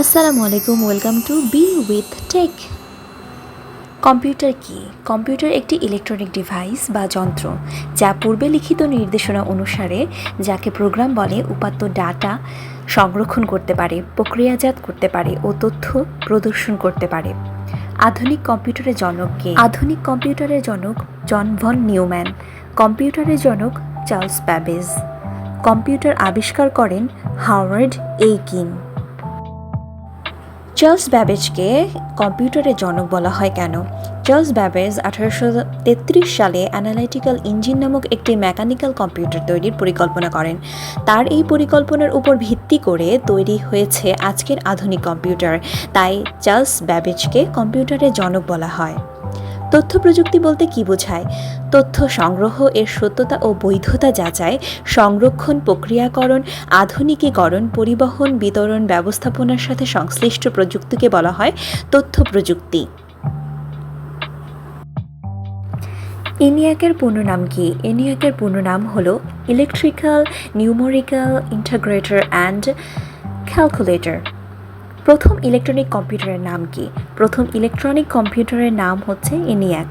আসসালামু আলাইকুম, welcome to B with tech. Computer কি? কম্পিউটার একটি ইলেকট্রনিক ডিভাইস বা যন্ত্র যা পূর্বে লিখিত নির্দেশনা অনুসারে, যাকে প্রোগ্রাম বলে, উপাত্ত ডাটা সংরক্ষণ করতে পারে, প্রক্রিয়াজাত করতে পারে ও তথ্য প্রদর্শন করতে পারে। আধুনিক কম্পিউটারের জনক কে? আধুনিক কম্পিউটারের জনক জন ভন নিউম্যান। কম্পিউটারের জনক চার্লস ব্যাবেজ। কম্পিউটার আবিষ্কার করেন হাওয়ার্ড এইকিন। চার্লস ব্যাবেজকে কম্পিউটারের জনক বলা হয় কেন? চার্লস ব্যাবেজ 1833 সালে অ্যানালাইটিক্যাল ইঞ্জিন নামক একটি মেকানিক্যাল কম্পিউটার তৈরির পরিকল্পনা করেন। তার এই পরিকল্পনার উপর ভিত্তি করে তৈরি হয়েছে আজকের আধুনিক কম্পিউটার। তাই চার্লস ব্যাবেজকে কম্পিউটারের জনক বলা হয়। তথ্য প্রযুক্তি বলতে কী বোঝায়? তথ্য সংগ্রহ, এর সত্যতা ও বৈধতা যাচাই, সংরক্ষণ, প্রক্রিয়াকরণ, আধুনিকীকরণ, পরিবহন, বিতরণ, ব্যবস্থাপনার সাথে সংশ্লিষ্ট প্রযুক্তিকে বলা হয় তথ্য প্রযুক্তি। ENIAC-এর পূর্ণ নাম কি? ENIAC-এর পূর্ণ নাম হলো ইলেকট্রিক্যাল নিউমেরিক্যাল ইন্টাগ্রেটর অ্যান্ড ক্যালকুলেটর। প্রথম ইলেকট্রনিক কম্পিউটারের নাম কি? প্রথম ইলেকট্রনিক কম্পিউটারের নাম হচ্ছে ENIAC।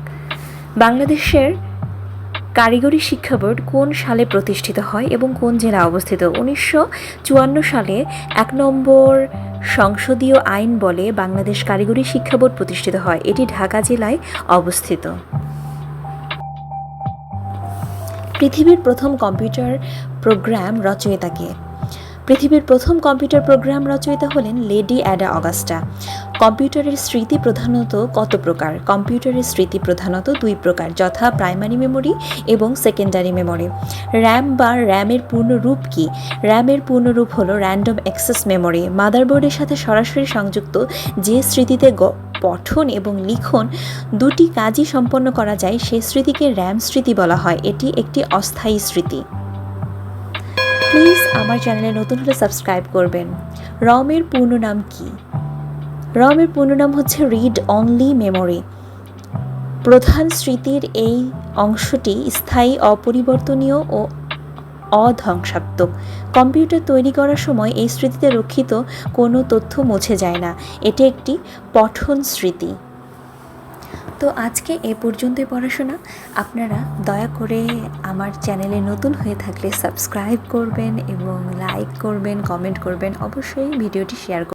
বাংলাদেশের কারিগরি শিক্ষা বোর্ড কোন সালে প্রতিষ্ঠিত হয় এবং কোন জেলায় অবস্থিত? 1954 সালে 1 নম্বর সংসদীয় আইন বলে বাংলাদেশ কারিগরি শিক্ষা বোর্ড প্রতিষ্ঠিত হয়। এটি ঢাকা জেলায় অবস্থিত। পৃথিবীর প্রথম কম্পিউটার প্রোগ্রাম রচয়িতা কে? পৃথিবীর প্রথম কম্পিউটার প্রোগ্রাম রচয়িতা হলেন লেডি অ্যাডা অগাস্টা। কম্পিউটারের স্মৃতি প্রধানত কত প্রকার? কম্পিউটারের স্মৃতি প্রধানত 2 প্রকার, যথা প্রাইমারি মেমোরি এবং সেকেন্ডারি মেমোরি। র্যামের পূর্ণ রূপ কি? র্যামের পূর্ণ রূপ হলো র্যান্ডম অ্যাক্সেস মেমোরি। মাদারবোর্ডের সাথে সরাসরি সংযুক্ত যে স্মৃতিতে পঠন এবং লিখন দুটি কাজই সম্পন্ন করা যায়, সেই স্মৃতিকে র্যাম স্মৃতি বলা হয়। এটি একটি অস্থায়ী স্মৃতি। প্লিজ আমার চ্যানেলে নতুন হলে সাবস্ক্রাইব করবেন। রমের পূর্ণ নাম কি? রমের পূর্ণ নাম হচ্ছে রিড অনলি মেমোরি। প্রধান স্মৃতির এই অংশটি স্থায়ী, অপরিবর্তনীয় ও অধ্বংসাত্মক। কম্পিউটার তৈরি করার সময় এই স্মৃতিতে রক্ষিত কোনো তথ্য মুছে যায় না। এটি একটি পঠন স্মৃতি। তো আজকে এ পর্যন্তই পড়াশোনা। আপনারা দয়া করে আমার চ্যানেলে নতুন হয়ে থাকলে সাবস্ক্রাইব করবেন এবং লাইক করবেন, কমেন্ট করবেন, অবশ্যই ভিডিওটি শেয়ার করবেন।